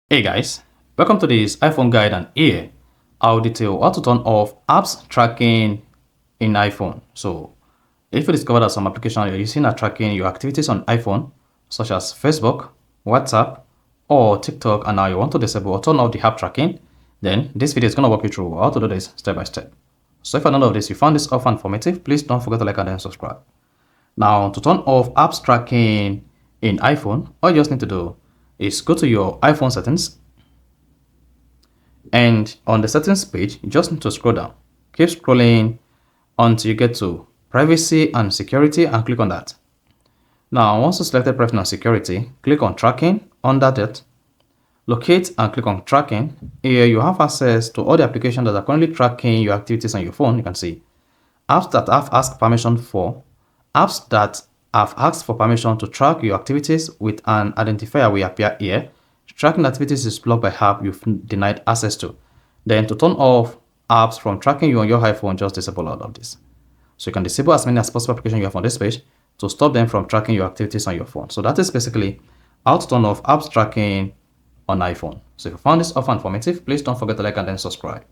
Hey guys, welcome to this iPhone guide, and here I'll detail how to turn off apps tracking in iPhone. So if you discover that some application you're using are tracking your activities on iPhone, such as Facebook, WhatsApp, or TikTok, and now you want to disable or turn off the app tracking, then this video is going to walk you through how to do this step by step. So if you're none of this, you found this often informative, please don't forget to like and then subscribe. Now, to turn off apps tracking in iPhone, all you just need to do is go to your iPhone settings, and on the settings page, you just need to scroll down. Keep scrolling until you get to privacy and security and click on that. Now, once you selected privacy and security, click on tracking. Under that, locate and click on tracking. Here you have access to all the applications that are currently tracking your activities on your phone. You can see apps that have asked permission for, apps that have asked for permission to track your activities with an identifier will appear here. Tracking activities is blocked by app you've denied access to. Then to turn off apps from tracking you on your iPhone, just disable all of this. So you can disable as many as possible applications you have on this page to stop them from tracking your activities on your phone. So that is basically how to turn off apps tracking on iPhone. So if you found this often informative, please don't forget to like and then subscribe.